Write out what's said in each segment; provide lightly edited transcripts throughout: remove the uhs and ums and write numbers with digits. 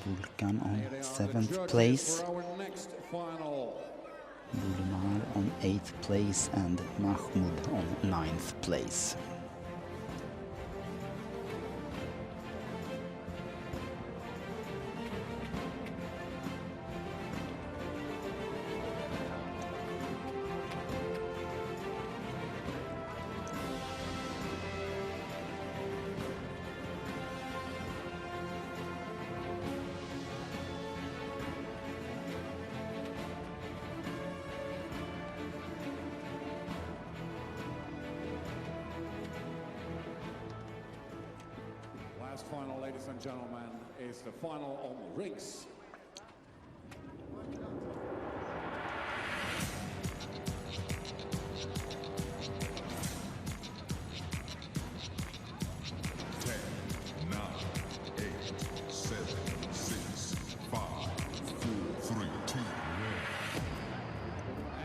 Vulkan on 7th place, Bulimar on 8th place, and Mahmoud on 9th place. Final, ladies and gentlemen, is the final on the rings.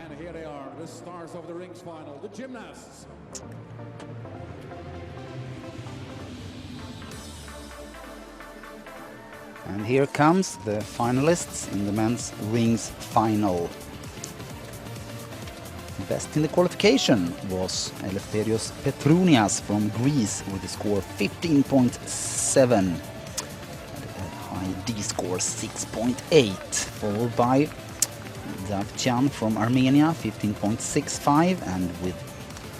And here they are, the stars of the rings final, the gymnasts. And here comes the finalists in the men's rings final. Best in the qualification was Eleftherios Petronias from Greece with a score 15.7. High D score 6.8, followed by Davtyan from Armenia 15.65, and with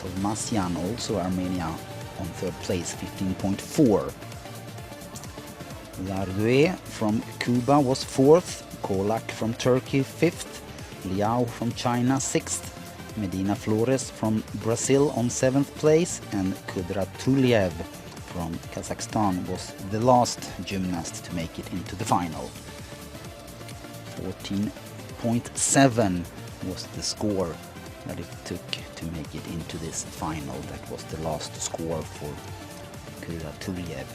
Tovmasyan, also Armenia, on 3rd place 15.4. Lardue from Cuba was 4th, Kolak from Turkey 5th, Liao from China 6th, Medina Flores from Brazil on 7th place, and Kudratuliev from Kazakhstan was the last gymnast to make it into the final. 14.7 was the score that it took to make it into this final. That was the last score for Kudratuliev.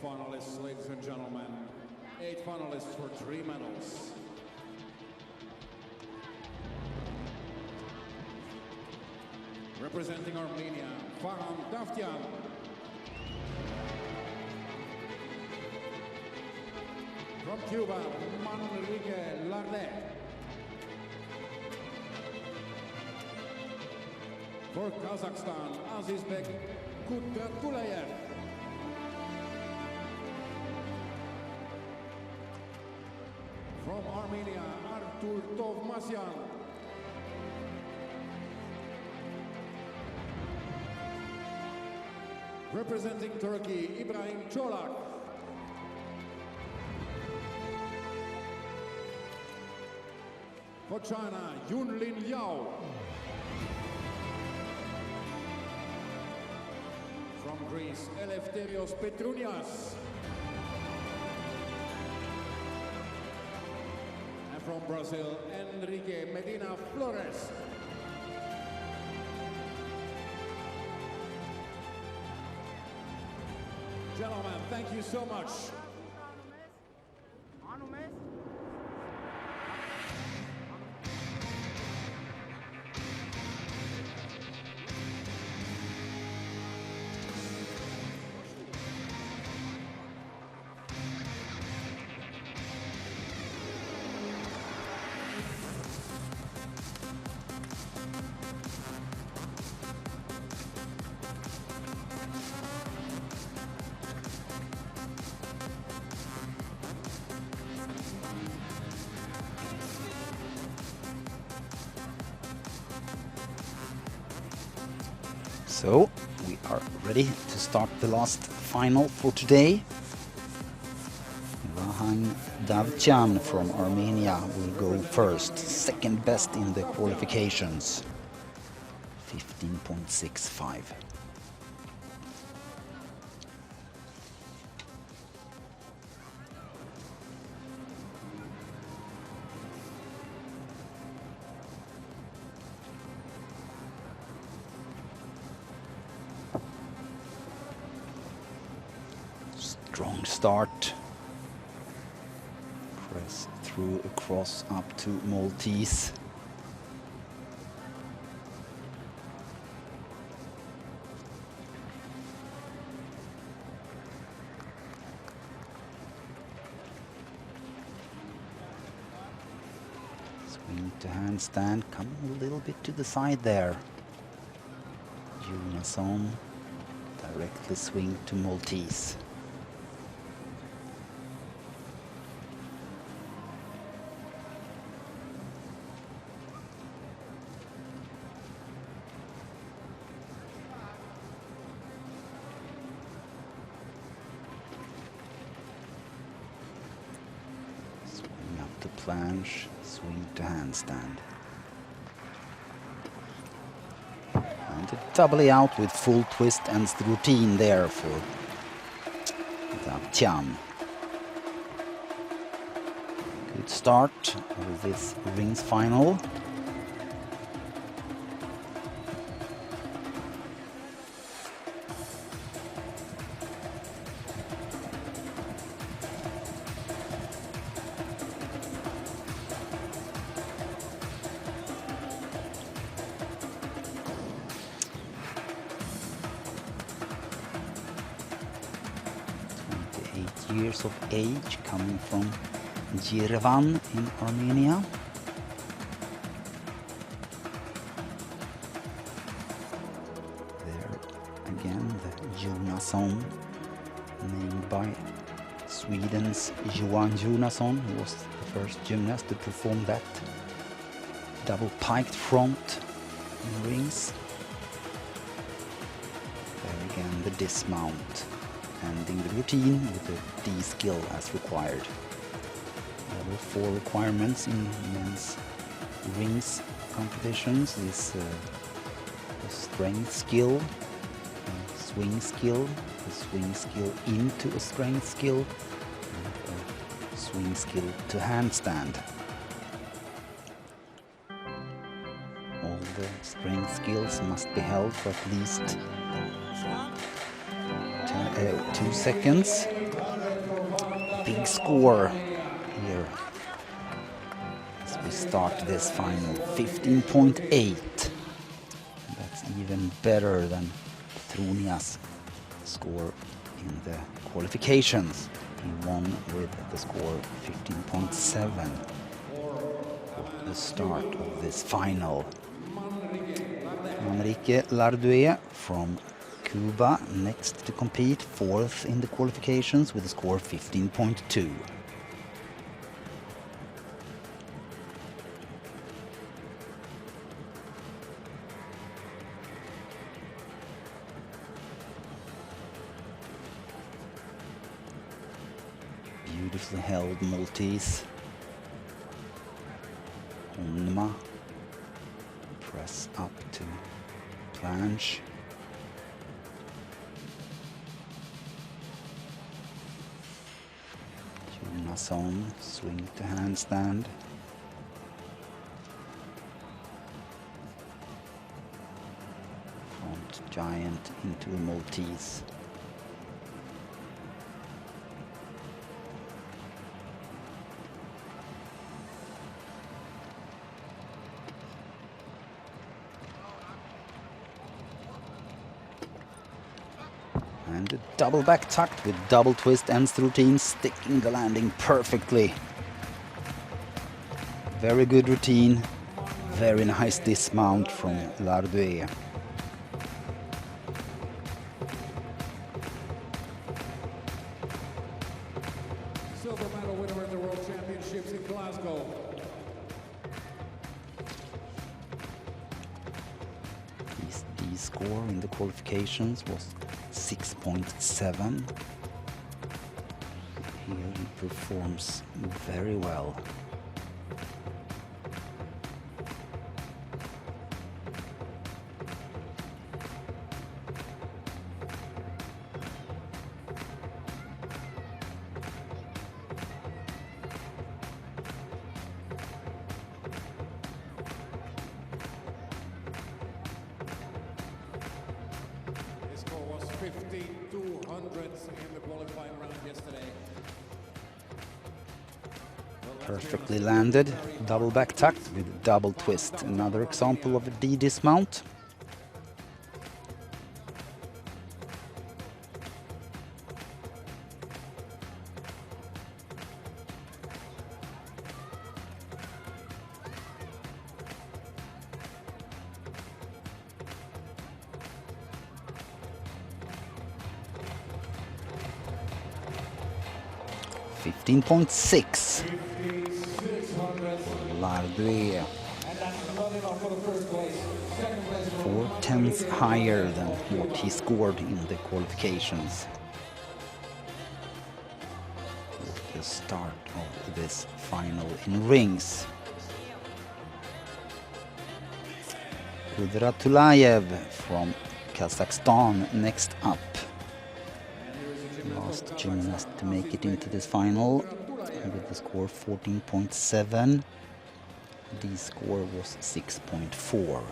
Finalists, ladies and gentlemen, 8 finalists for 3 medals. Representing Armenia, Farhan Davtyan. From Cuba, Manrique Larde. For Kazakhstan, Azizbek Kudratuliev. From Armenia, Artur Tovmasyan. Representing Turkey, Ibrahim Çolak. For China, Yunlin Liao. From Greece, Eleftherios Petronias. From Brazil, Enrique Medina Flores. Gentlemen, thank you so much. So, we are ready to start the last final for today. Vahan Davtyan from Armenia will go first, second best in the qualifications, 15.65. Strong start. Through across up to Maltese. Swing to handstand, coming a little bit to the side there. Jonason, directly swing to Maltese. To planche, swing to handstand. And a doubly out with full twist and routine there for Tian. Good start of this rings final. Years of age, coming from Yerevan in Armenia. There again the Jonason, named by Sweden's Johan Jonason, who was the first gymnast to perform that double piked front in rings. There again the dismount. Ending the routine with a D skill as required. Level 4 requirements in men's rings competitions is the strength skill, the swing skill into a strength skill, and a swing skill to handstand. All the strength skills must be held for at least 2 seconds. Big score here as we start this final, 15.8. That's even better than Petrunia's score in the qualifications. He won with the score 15.7 for the start of this final. Manrique Lardue from Cuba next to compete, 4th in the qualifications with a score of 15.2. Beautifully held Maltese. Onma. Press up to planche. Jonason, swing to handstand. Front giant into a Maltese. And a double back tucked with double twist ends routine, sticking the landing perfectly. Very good routine, very nice dismount from Lardue. Silver medal winner at the World Championships in Glasgow. His D score in the qualifications was 6.7. Here he performs very well. His score was 15,200 in the qualifying round yesterday. The Perfectly landed, double back tuck with double twist. Another example of a D dismount. $15.6. Lardue. 4/10 higher than what he scored in the qualifications. The start of this final in rings. Kudratulayev from Kazakhstan next up. Last gymnast to make it into this final with the score 14.7. The score was 6.4.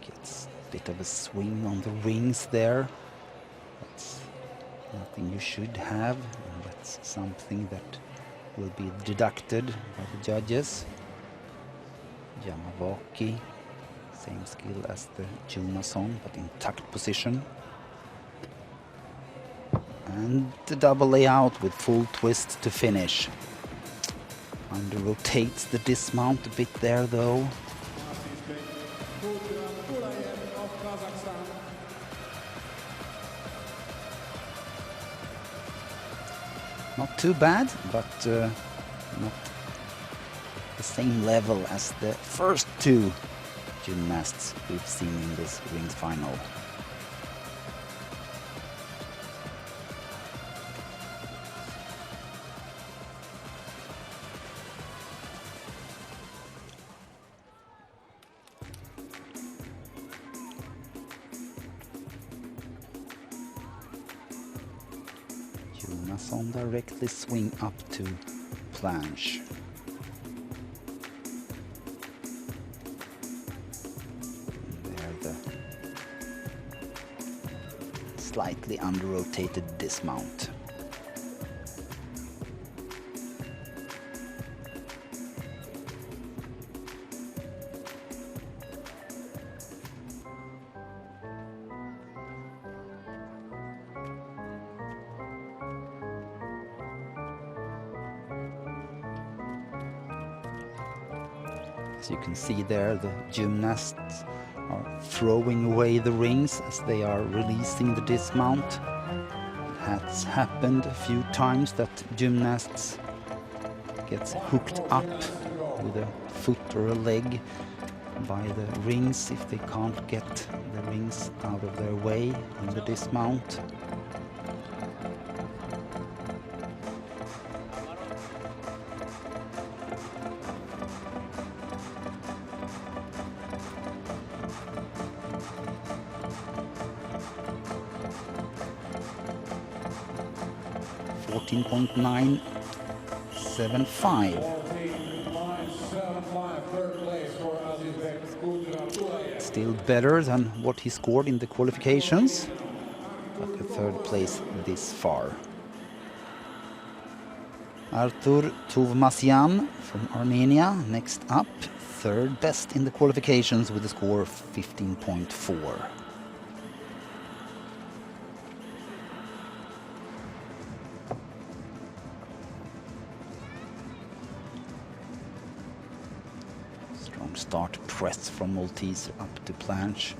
Gets a bit of a swing on the rings there. That's nothing you should have. And that's something that will be deducted by the judges. Yamawaki, same skill as the Junason, but in tucked position. And the double layout with full twist to finish. Under rotates the dismount a bit there though. Not too bad, but not the same level as the first two gymnasts we've seen in this rings final. Jonason directly swing up to planche. There the slightly under-rotated dismount. As you can see there, the gymnasts are throwing away the rings as they are releasing the dismount. It has happened a few times that gymnasts gets hooked up with a foot or a leg by the rings if they can't get the rings out of their way in the dismount. $14.975. Still better than what he scored in the qualifications, but a third place this far. Artur Tovmasyan from Armenia next up, third best in the qualifications with a score of 15.4. Start press from Maltese up to planche.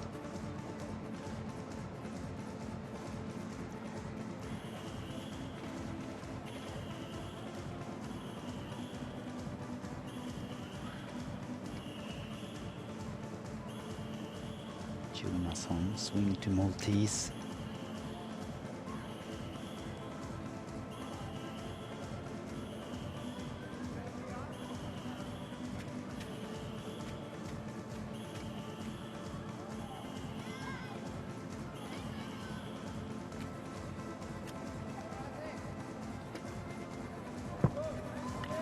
Jonasson swing to Maltese.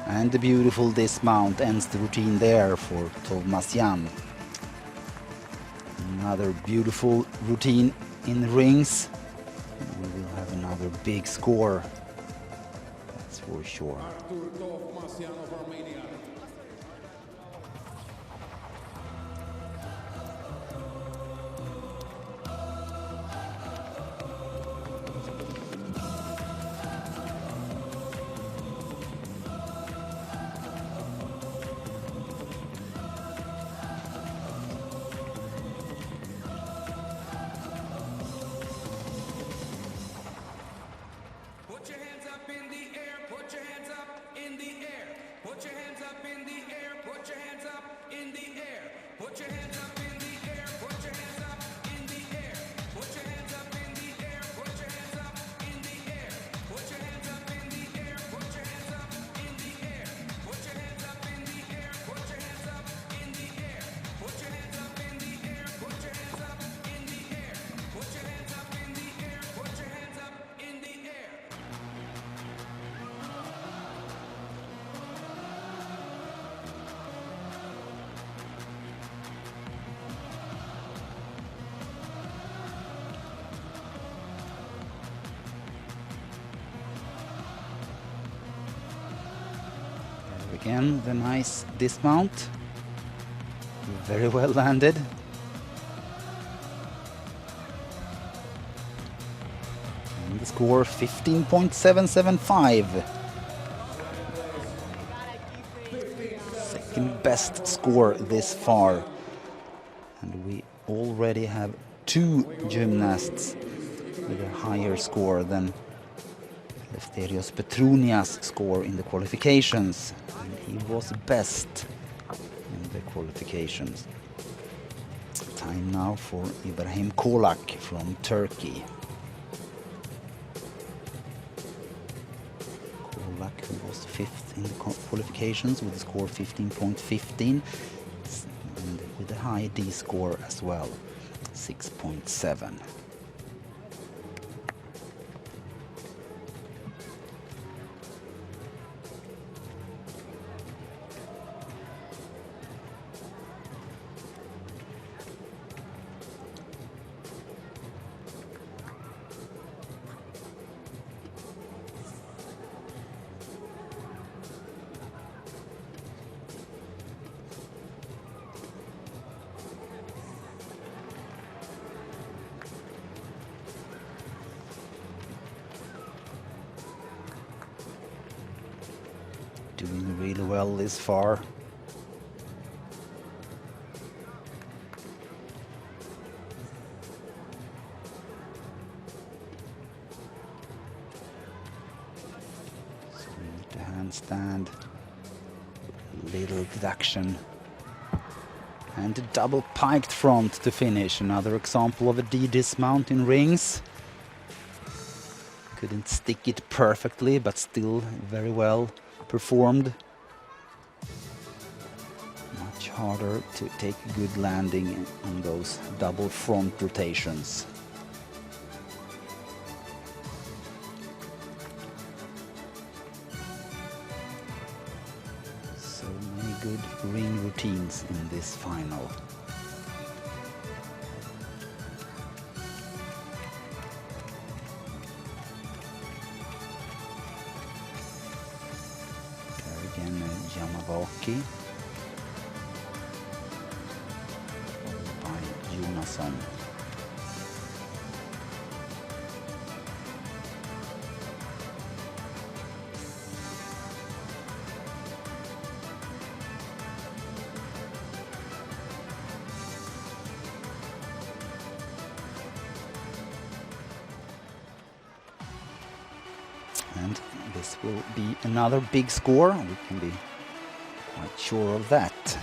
And the beautiful dismount ends the routine there for Tovmasyan. Another beautiful routine in the rings. We will have another big score, that's for sure. Artur Tovmasyan of Armenia. Put your hands up in the air, put your hands up in the air. Put your hands up in the air, put your hands up in the air. Put your hands up in the air, put your hands up in the air. Put your hands up in the air, put your hands up in the air. Put your hands up in the air, put your hands up in the air. Put your hands up in the air, put your hands up in the air. Put your hands up in the air, put your hands up in the air. Put your hands up in the air, put your hands up in the air. Again, the nice dismount. Very well landed. And the score 15.775. Second best score this far. And we already have two gymnasts with a higher score than Eleftherios Petronias' score in the qualifications. And he was best in the qualifications. Time now for Ibrahim Kolak from Turkey. Kolak, who was fifth in the qualifications with a score 15.15 and with a high D score as well, 6.7. Doing really well this far. Swing to handstand, little deduction, and a double piked front to finish. Another example of a D dismount in rings. Couldn't stick it perfectly, but still very well performed. Much harder to take good landing on those double front rotations. So many good ring routines in this final. Again, Yamawaki by Jonasson. And this will be another big score, we can be quite sure of that.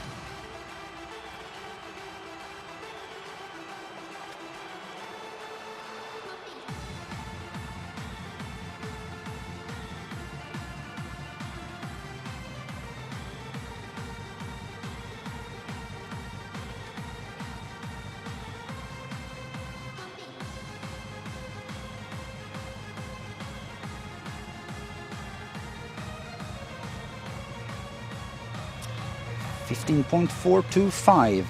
15.425.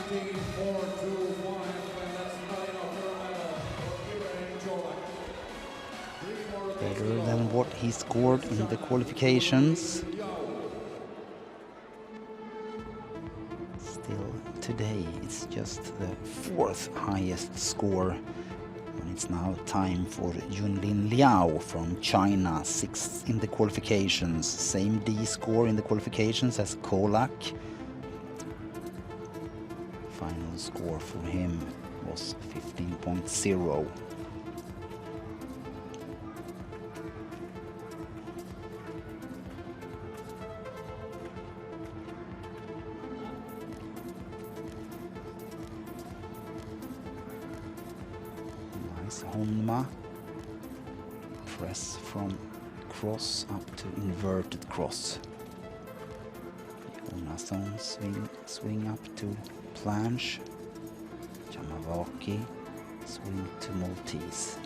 15-4-2-1, and that's not enough for a medal for Ibrahim Colak. Better than what he scored in the qualifications. Still today it's just the fourth highest score, and it's now time for Junlin Liao from China, sixth in the qualifications, same D score in the qualifications as Kolak. Final score for him was 15.0. Nice Honma. Press from cross up to inverted cross. Jonasson swing up to planche. Jamavaki swing to Maltese.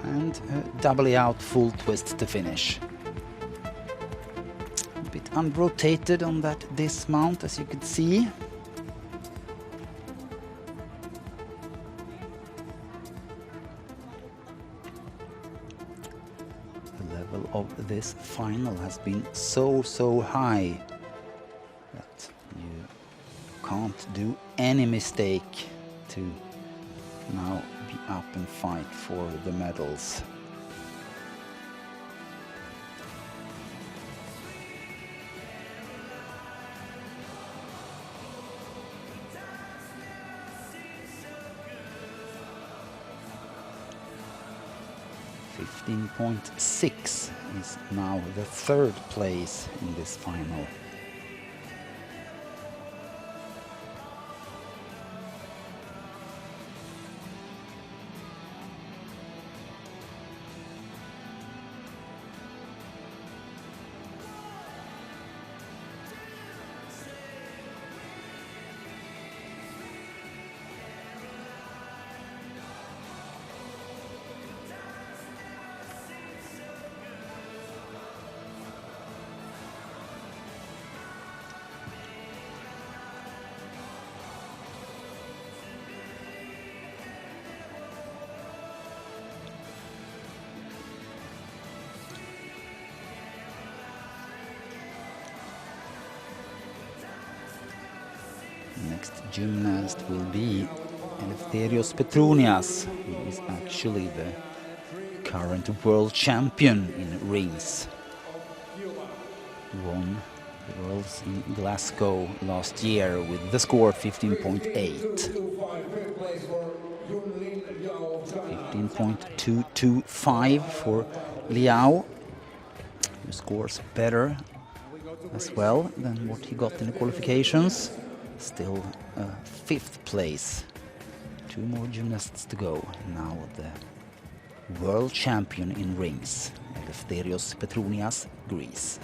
And a doubly out full twist to finish. A bit unrotated on that dismount, as you could see. The level of this final has been so high that you can't do any mistake to now be up and fight for the medals. .6 is now the third place in this final. Next gymnast will be Eleftherios Petronias, who is actually the current world champion in rings. Won the Worlds in Glasgow last year with the score 15.8. 15.225 for Liao, who scores better as well than what he got in the qualifications. Still fifth place. Two more gymnasts to go. Now the world champion in rings, Eleftherios Petronias, Greece.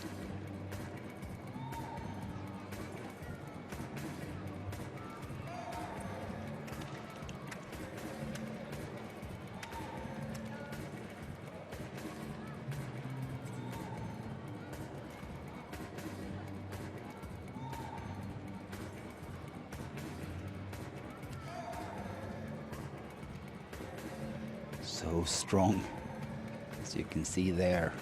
So strong, as you can see there.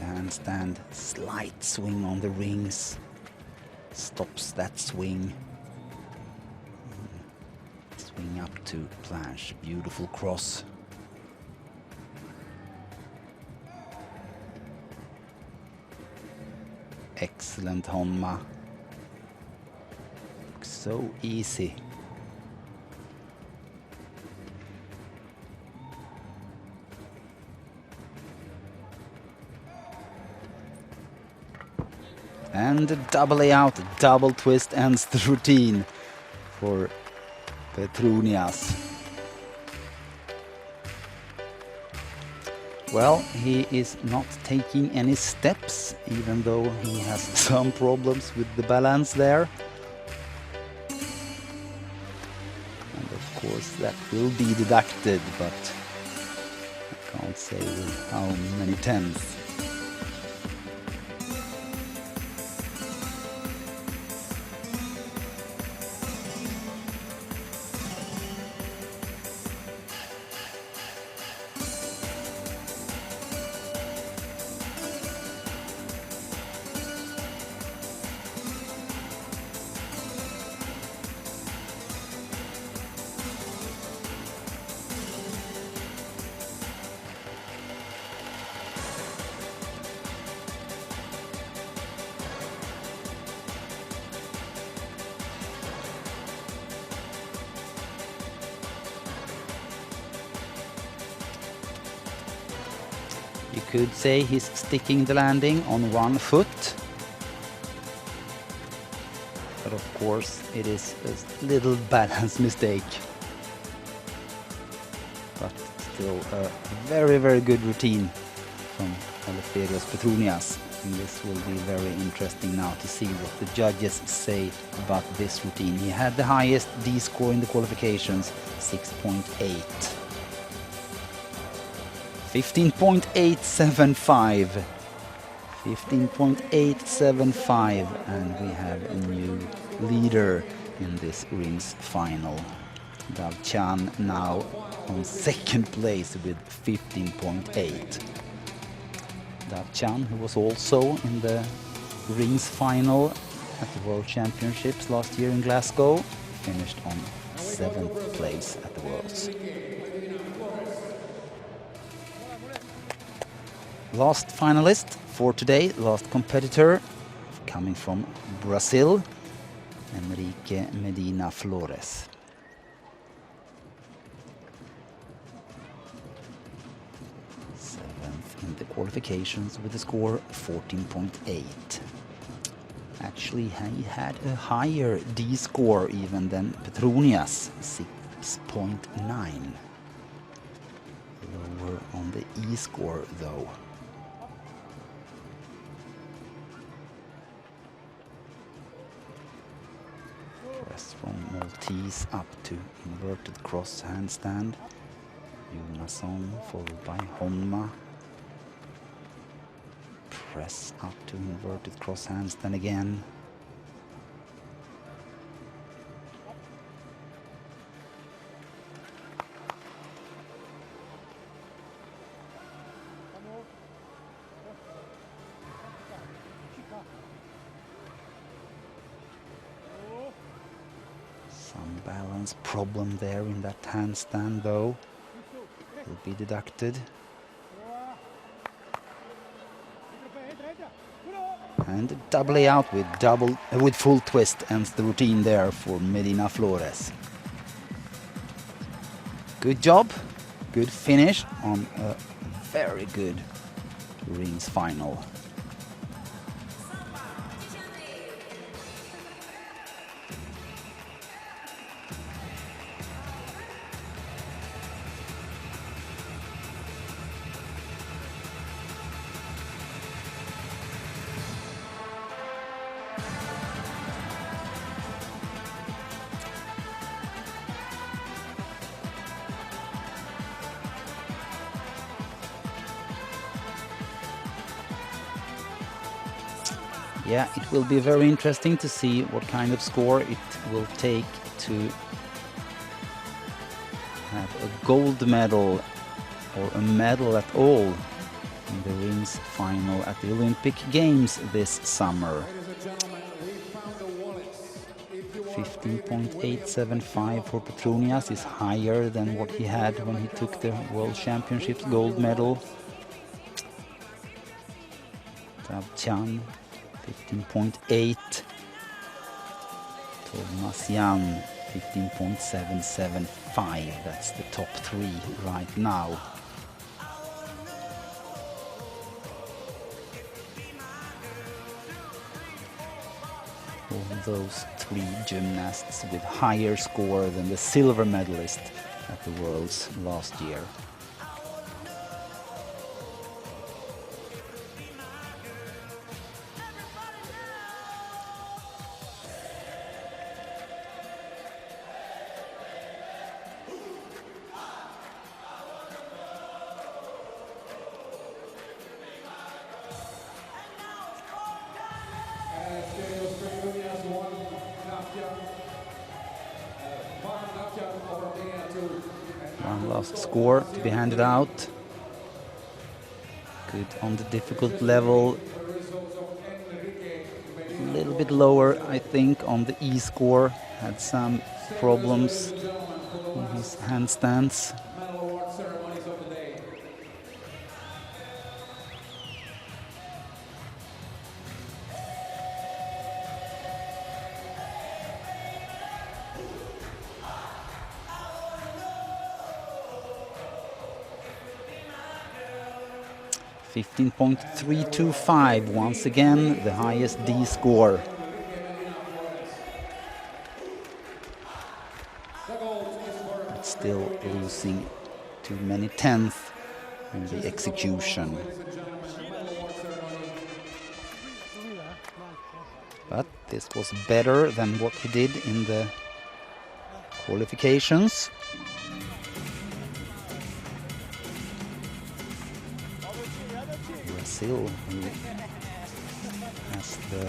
Handstand, slight swing on the rings, stops that swing. Swing up to planche, beautiful cross. Excellent Honma. So easy. And a double layout, double twist ends the routine for Petrunias. Well, he is not taking any steps, even though he has some problems with the balance there. And of course that will be deducted, but I can't say with how many tenths. You could say he's sticking the landing on one foot. But of course it is a little balance mistake. But still a very, very good routine from Eleftherios Petrunias. And this will be very interesting now to see what the judges say about this routine. He had the highest D score in the qualifications, 6.8. 15.875. 15.875, and we have a new leader in this rings final. Davchan now on second place with 15.8. Davchan, who was also in the rings final at the World Championships last year in Glasgow, finished on 7th place at the Worlds. Last finalist for today, last competitor, coming from Brazil, Enrique Medina Flores. Seventh in the qualifications with a score 14.8. Actually, he had a higher D score even than Petrunias, 6.9. Lower on the E score though. From Maltese up to inverted cross handstand. Jonasson followed by Honma. Press up to inverted cross handstand again. Balance problem there in that handstand though. Will be deducted. And a double layout with full twist ends the routine there for Medina Flores. Good job, good finish on a very good rings final. Yeah, it will be very interesting to see what kind of score it will take to have a gold medal or a medal at all in the rings final at the Olympic Games this summer. 15.875 for Petrunias is higher than what he had when he took the World Championships gold medal. Davchan 15.8. Tomasian 15.775. That's the top three right now. those three gymnasts with higher score than the silver medalist at the Worlds last year. One last score to be handed out. Good on the difficult level. A little bit lower, I think, on the E score. Had some problems in his handstands. 15.325, once again the highest D score. But still losing too many tenths in the execution. But this was better than what he did in the qualifications. Brazil, who has the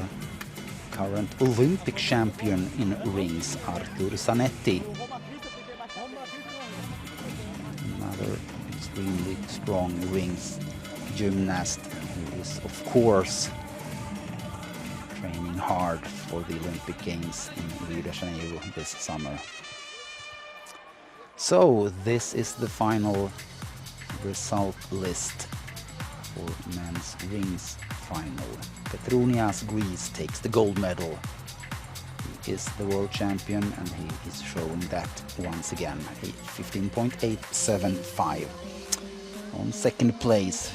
current Olympic champion in rings, Arthur Zanetti. Another extremely strong rings gymnast who is, of course, training hard for the Olympic Games in Rio de Janeiro this summer. So this is the final result list for men's rings final. Petronias, Greece, takes the gold medal. He is the world champion and he is showing that once again, 15.875. On second place,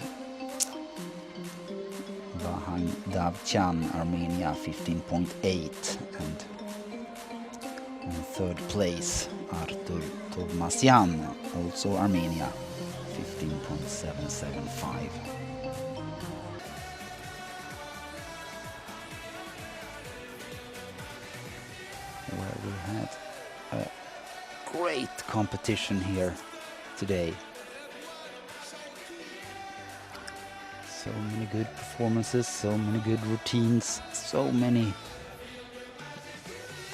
Vahan Davtyan, Armenia, 15.8, and on third place, Artur Tovmasyan, also Armenia, 15.775. Where we had a great competition here today. So many good performances, so many good routines, so many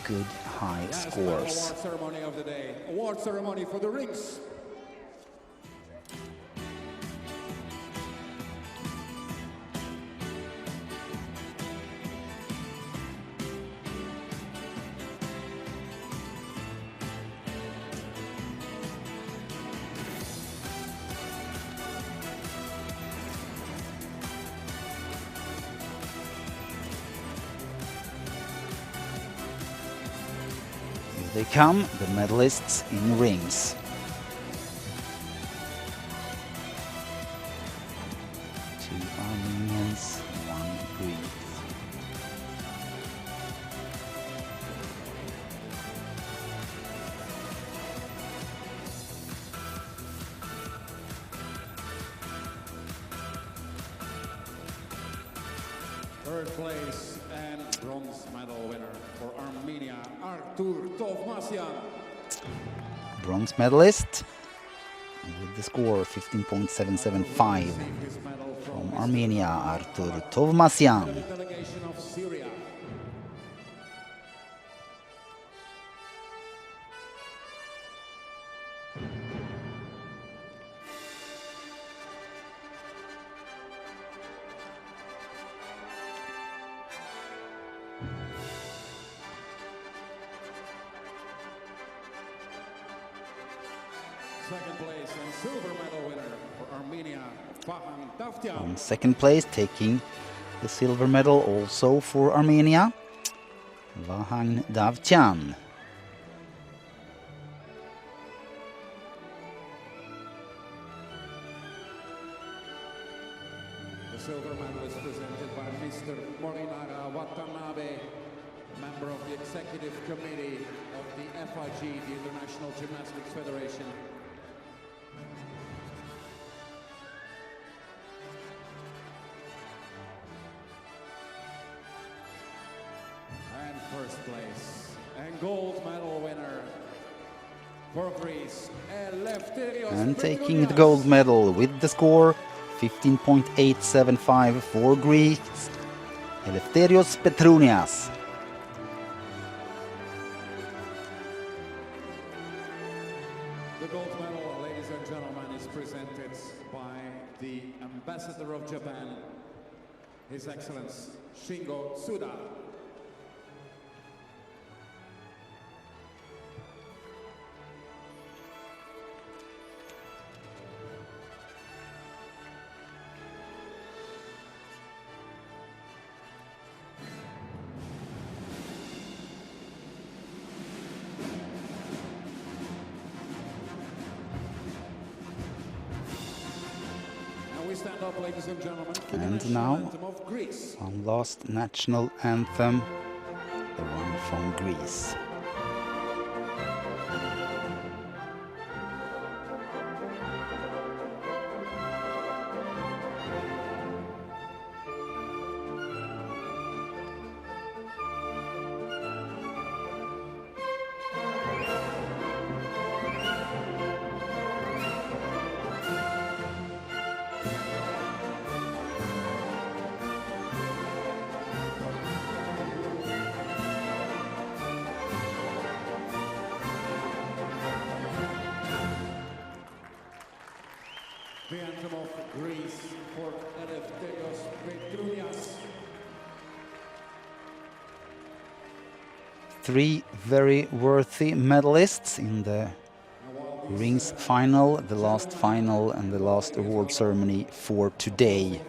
good high scores. Award ceremony of the day. Award ceremony for the rings. They come, the medalists in rings. Two Armenians, one Greek. Third place and bronze medal winner for Armenia, Artur Tovmasyan. Bronze medalist with the score 15.775 from Armenia, Artur Tovmasyan. Delegation of Syria. Second place and silver medal winner for Armenia, Vahan Davtyan. On second place, taking the silver medal also for Armenia, Vahan Davtyan. The silver medal is presented by Mr. Morinaga Watanabe, member of the Executive Committee of the FIG, the International Gymnastics Federation. And first place and gold medal winner for Greece, Eleftherios And taking the Petronias. gold medal with the score 15.875 for Greece, Eleftherios Petronias. The gold medal, ladies and gentlemen, is presented by the Ambassador of Japan, His Excellency Shingo Tsuda. And we stand up, ladies and gentlemen, for the And national now, anthem of Greece. one last national anthem, the one from Greece. The anthem of Greece for Eleftherios Petronias. Three very worthy medalists in the rings final, the last final and the last award ceremony for today.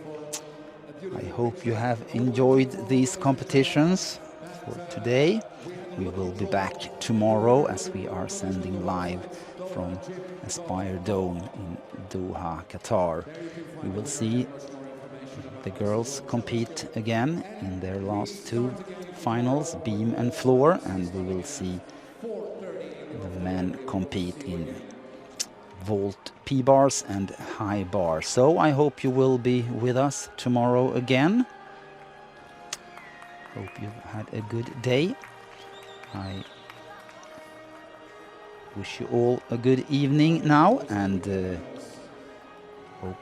I hope you have enjoyed these competitions for today. We will be back tomorrow as we are sending live from Aspire Dome in Doha, Qatar. We will see the girls compete again in their last two finals, beam and floor, and we will see the men compete in vault P-bars and high bar. So I hope you will be with us tomorrow again. Hope you've had a good day. I wish you all a good evening now, and hope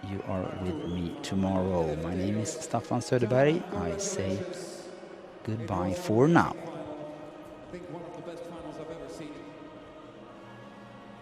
you are with me tomorrow. My name is Staffan Söderberg. I say goodbye for now. I think one of the best